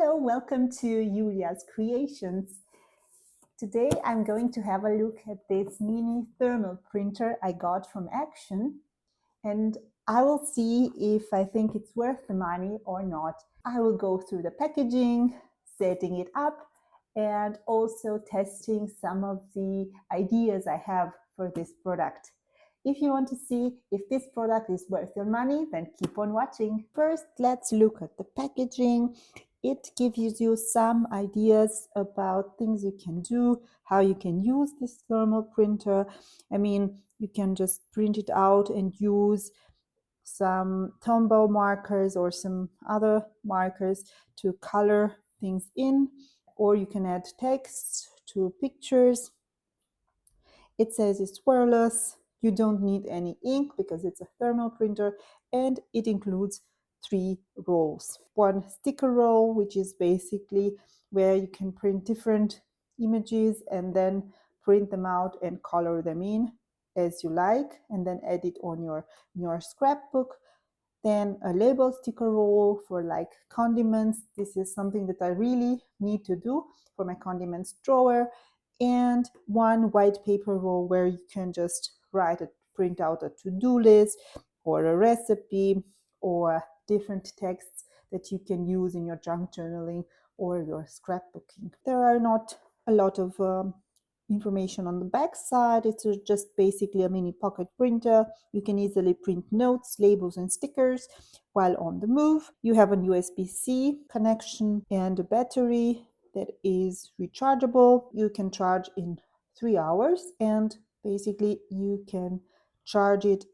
Hello, welcome to Julia's Creations. Today I'm going to have a look at this mini thermal printer I got from Action, and I will see if I think it's worth the money or not. I will go through the packaging, setting it up, and also testing some of the ideas I have for this product. If you want to see if this product is worth your money, then keep on watching. First, let's look at the packaging. It gives you some ideas about things you can do, how you can use this thermal printer. I mean, you can just print it out and use some Tombow markers or some other markers to color things in, or you can add text to pictures. It says it's wireless. You don't need any ink because it's a thermal printer, and it includes 3 rolls. One sticker roll, which is basically where you can print different images and then print them out and color them in as you like, and then add it on your scrapbook. Then a label sticker roll for like condiments. This is something that I really need to do for my condiments drawer. And one white paper roll where you can just print out a to-do list or a recipe or different texts that you can use in your junk journaling or your scrapbooking. There are not a lot of information on the back side. It's just basically a mini pocket printer. You can easily print notes, labels, and stickers while on the move. You have a USB-C connection and a battery that is rechargeable. You can charge in 3 hours, and basically you can charge it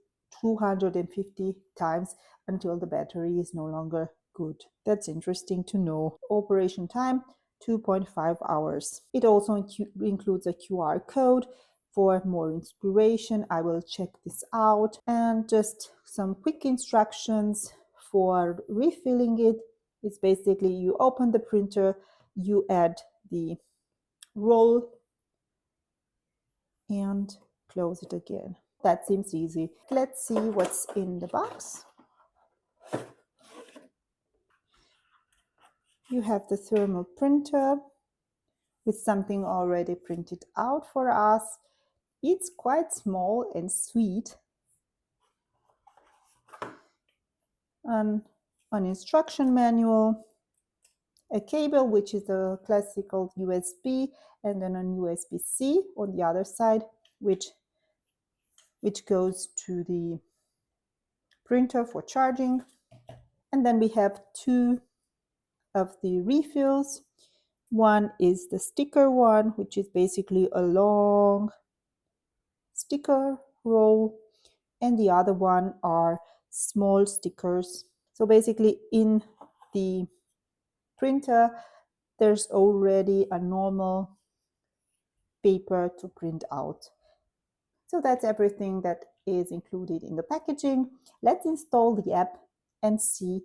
250 times until the battery is no longer good. That's interesting to know. Operation time 2.5 hours. It also includes a QR code for more inspiration. I will check this out, and just some quick instructions for refilling it. It's basically you open the printer, you add the roll and close it again. That seems easy. Let's see what's in the box. You have the thermal printer with something already printed out for us. It's quite small and sweet. An instruction manual, a cable, which is a classical USB, and then an USB-C on the other side, which goes to the printer for charging. And then we have 2 of the refills. One is the sticker one, which is basically a long sticker roll, and the other one are small stickers. So basically in the printer there's already a normal paper to print out. So that's everything that is included in the packaging. Let's install the app and see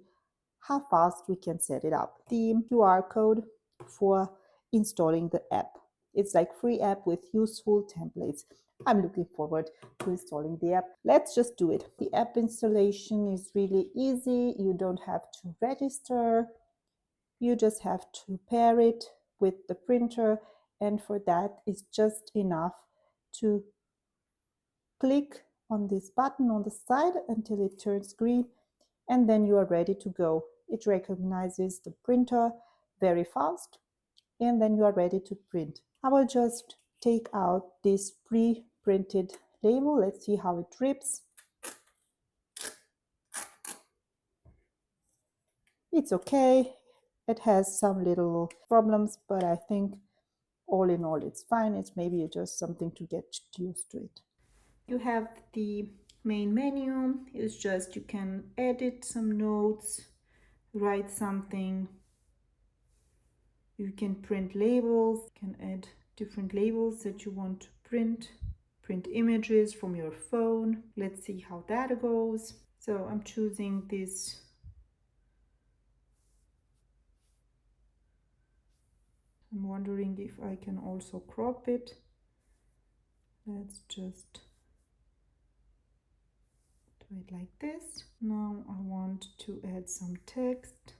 how fast we can set it up. The QR code for installing the app. It's like free app with useful templates. I'm looking forward to installing the app. Let's just do it. The app installation is really easy. You don't have to register. You just have to pair it with the printer, and for that it's just enough to click on this button on the side until it turns green, and then you are ready to go. It recognizes the printer very fast, and then you are ready to print. I will just take out this pre-printed label. Let's see how it rips. It's okay. It has some little problems, but I think all in all it's fine. It's maybe just something to get used to it. You have the main menu. It's just you can edit some notes, write something. You can print labels, you can add different labels that you want to print images from your phone. Let's see how that goes. So I'm choosing this I'm wondering if I can also crop it. Let's just do it like this. Now I want to add some text.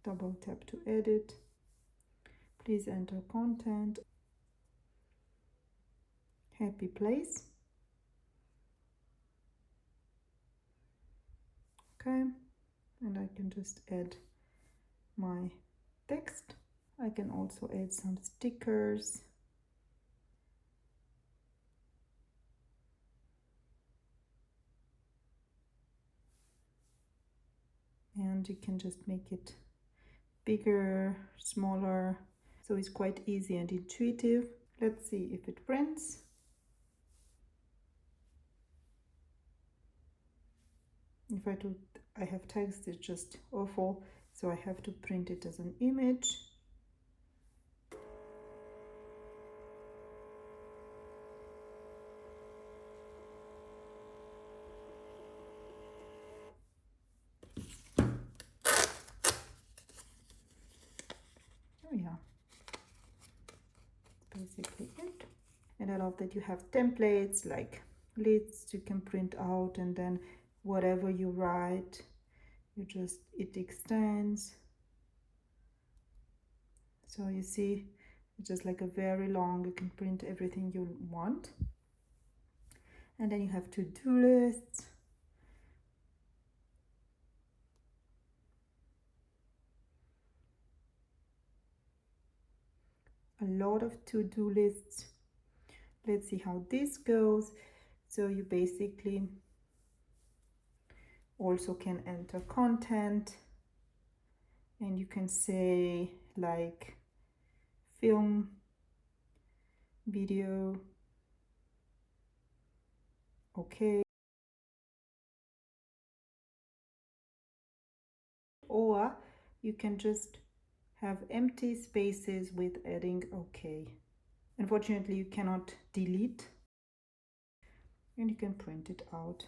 Double tap to edit. Please enter content. Happy place. Okay, and I can just add my text. I can also add some stickers. And you can just make it bigger, smaller. So it's quite easy and intuitive. Let's see if it prints. If I have text, it's just awful. So I have to print it as an image. Oh yeah, that's basically it. And I love that you have templates like lists you can print out, and then whatever you write, it extends. So you see, it's just like a very long, you can print everything you want. And then you have to-do lists. A lot of to-do lists. Let's see how this goes. So you basically also can enter content, and you can say like film, video, okay, or you can just have empty spaces with adding okay. Unfortunately, you cannot delete, and you can print it out.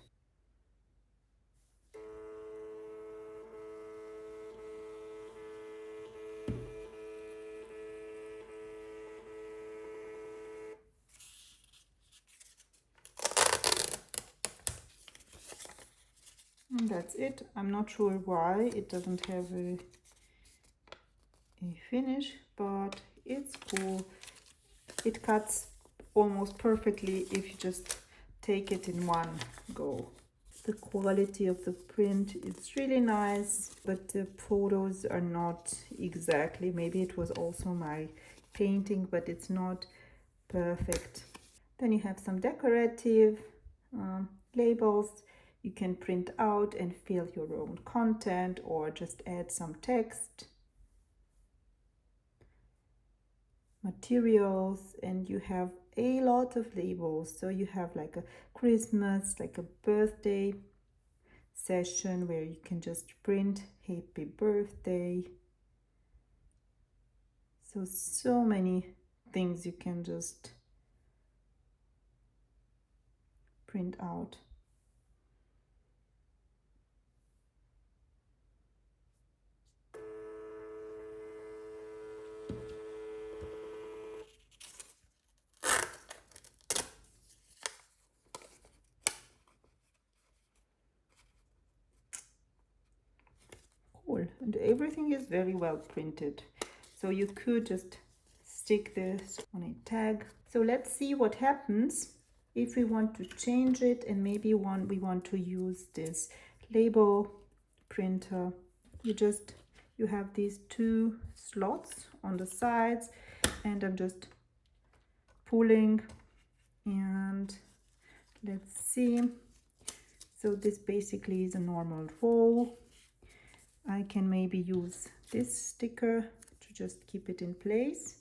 And that's it. I'm not sure why it doesn't have a finish, but it's cool. It cuts almost perfectly if you just take it in one go. The quality of the print is really nice, but the photos are not exactly. Maybe it was also my painting, but it's not perfect. Then you have some decorative labels. You can print out and fill your own content or just add some text. Materials, and you have a lot of labels. So you have like a Christmas, like a birthday session where you can just print happy birthday. So many things you can just print out. Cool. And everything is very well printed. So you could just stick this on a tag. So let's see what happens if we want to change it, and maybe we want to use this label printer. You have these two slots on the sides, and I'm just pulling, and let's see. So this basically is a normal roll. I can maybe use this sticker to just keep it in place,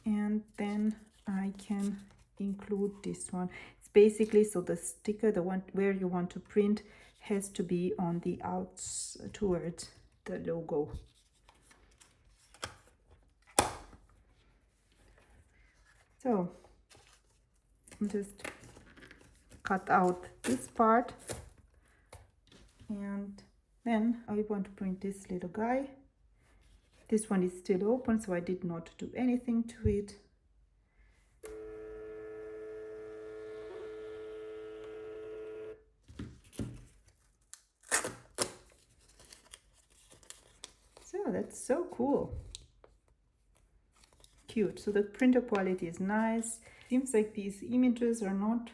and then I can include this one. It's basically, so the sticker, the one where you want to print, has to be on the outs towards the logo. So just cut out this part, and then I want to print this little guy. This one is still open, so I did not do anything to it. So yeah, that's so cool. Cute. So the printer quality is nice. Seems like these images are not,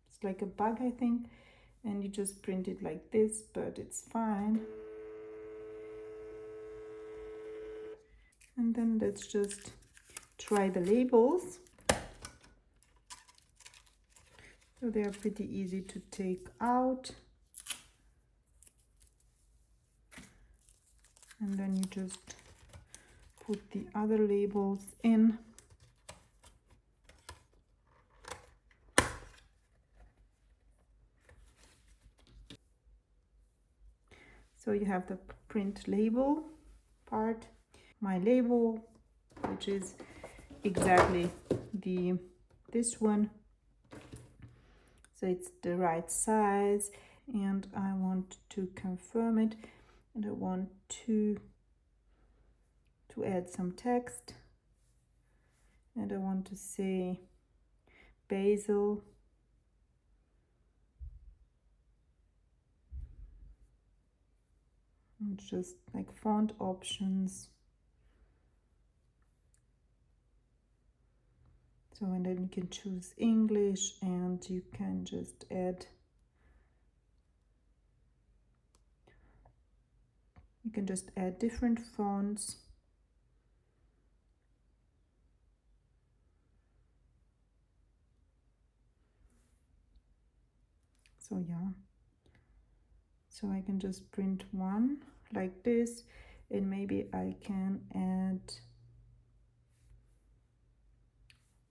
it's like a bug, I think, and you just print it like this, but it's fine. And then let's just try the labels. So they are pretty easy to take out. And then you just put the other labels in. So you have the print label part, my label, which is exactly this one. So it's the right size, and I want to confirm it, and I want to add some text, and I want to say basil, and just like font options. So, and then you can choose English, and you can just add, different fonts. So yeah, so I can just print one like this, and maybe I can add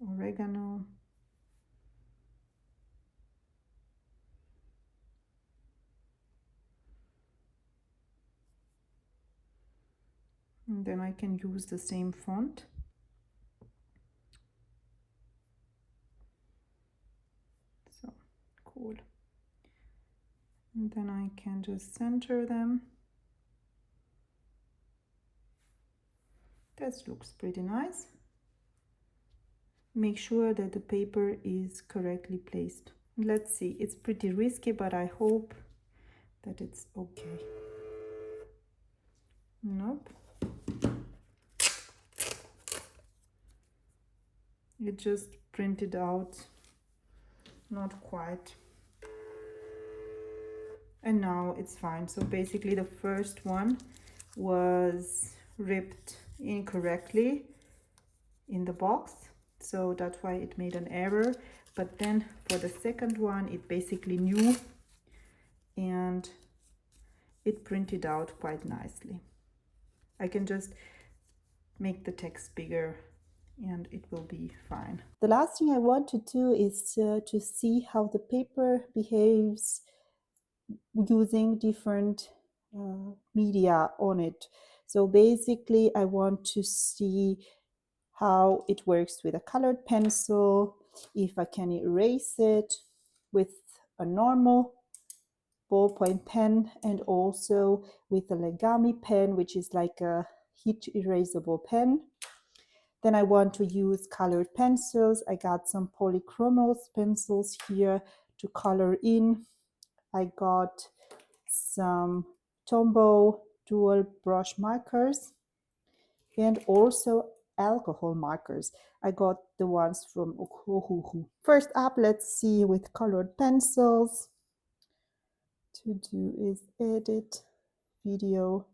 oregano. And then I can use the same font. So cool. And then I can just center them. That looks pretty nice. Make sure that the paper is correctly placed. Let's see, it's pretty risky, but I hope that it's okay. Nope. It just printed out not quite. And now it's fine. So basically the first one was ripped incorrectly in the box, so that's why it made an error. But then for the second one, it basically knew, and it printed out quite nicely. I can just make the text bigger and it will be fine. The last thing I want to do is to see how the paper behaves using different media on it. So basically I want to see how it works with a colored pencil, if I can erase it with a normal ballpoint pen, and also with a Legami pen, which is like a heat-erasable pen. Then I want to use colored pencils. I got some polychromos pencils here to color in. I got some Tombow Dual Brush markers, and also alcohol markers. I got the ones from Ohuhu. First up, let's see with colored pencils. To do is edit video.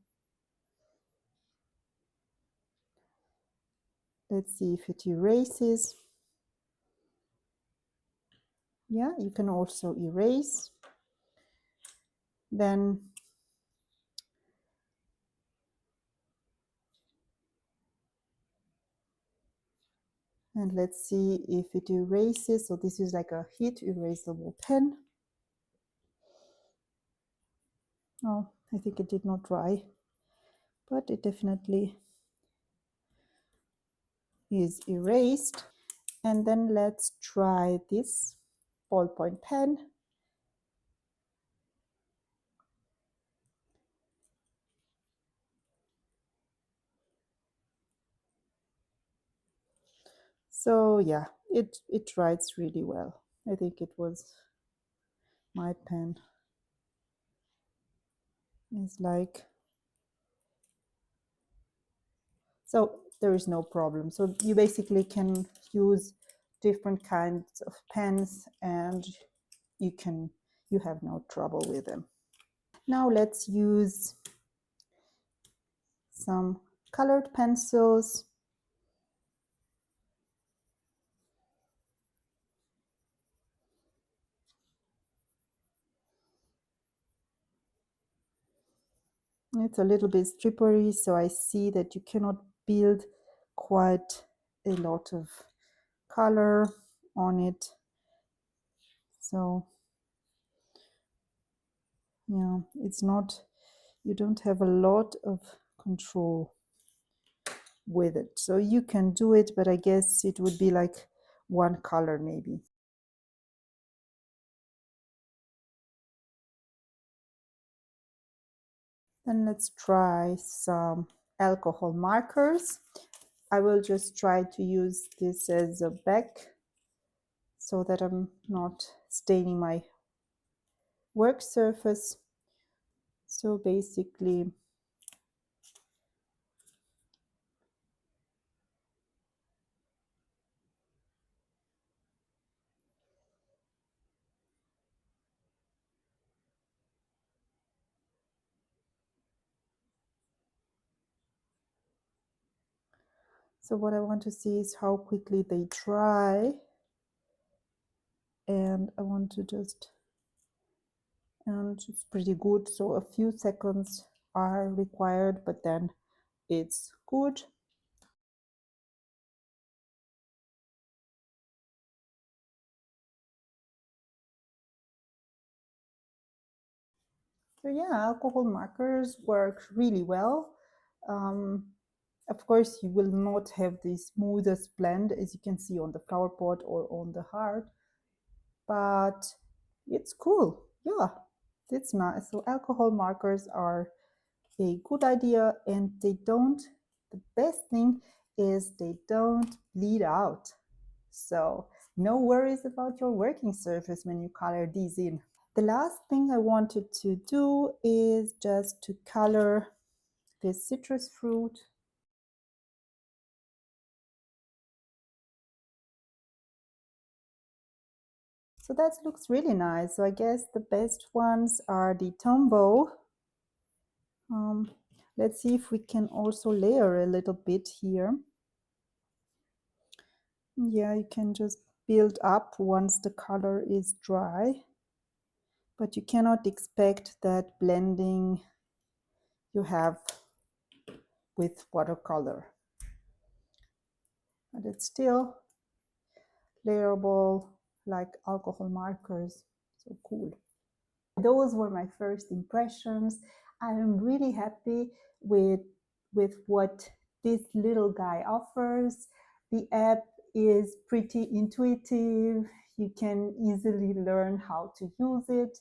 Let's see if it erases. Yeah, you can also erase. Then and let's see if it erases. So this is like a heat erasable pen. Oh, I think it did not dry, but it definitely is erased. And then let's try this ballpoint pen. So yeah, it writes really well. I think it was my pen. It's like So there is no problem. So you basically can use different kinds of pens and you have no trouble with them. Now let's use some colored pencils. It's a little bit strippery, so I see that you cannot build quite a lot of color on it. So yeah, it's not, you don't have a lot of control with it. So you can do it, but I guess it would be like one color maybe. Then let's try some alcohol markers. I will just try to use this as a back so that I'm not staining my work surface. So basically, so what I want to see is how quickly they dry. And I want to just, and it's pretty good. So a few seconds are required, but then it's good. So yeah, alcohol markers work really well. Of course, you will not have the smoothest blend as you can see on the flower pot or on the heart, but it's cool. Yeah, it's nice. So alcohol markers are a good idea, and they don't, the best thing is they don't bleed out. So no worries about your working surface when you color these in. The last thing I wanted to do is just to color this citrus fruit. So that looks really nice. So I guess the best ones are the Tombow. Let's see if we can also layer a little bit here. Yeah, you can just build up once the color is dry, but you cannot expect that blending you have with watercolor. But it's still layerable like alcohol markers. So cool. Those were my first impressions. I am really happy with what this little guy offers. The app is pretty intuitive. You can easily learn how to use it.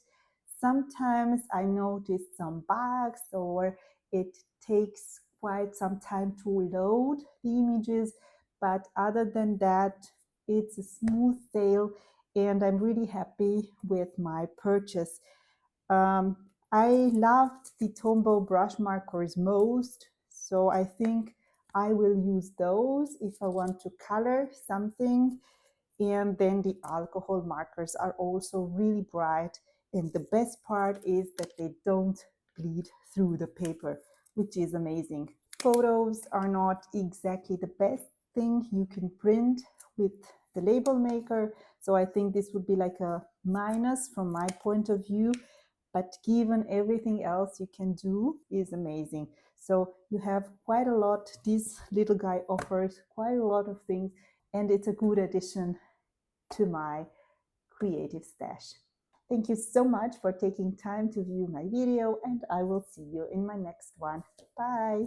Sometimes I notice some bugs, or it takes quite some time to load the images, but other than that, it's a smooth sail, and I'm really happy with my purchase. I loved the Tombow brush markers most, so I think I will use those if I want to color something. And then the alcohol markers are also really bright, and the best part is that they don't bleed through the paper, which is amazing. Photos are not exactly the best thing you can print with the label maker, so I think this would be like a minus from my point of view, but given everything else you can do is amazing. So you have quite a lot, this little guy offers quite a lot of things, and it's a good addition to my creative stash. Thank you so much for taking time to view my video, and I will see you in my next one. Bye.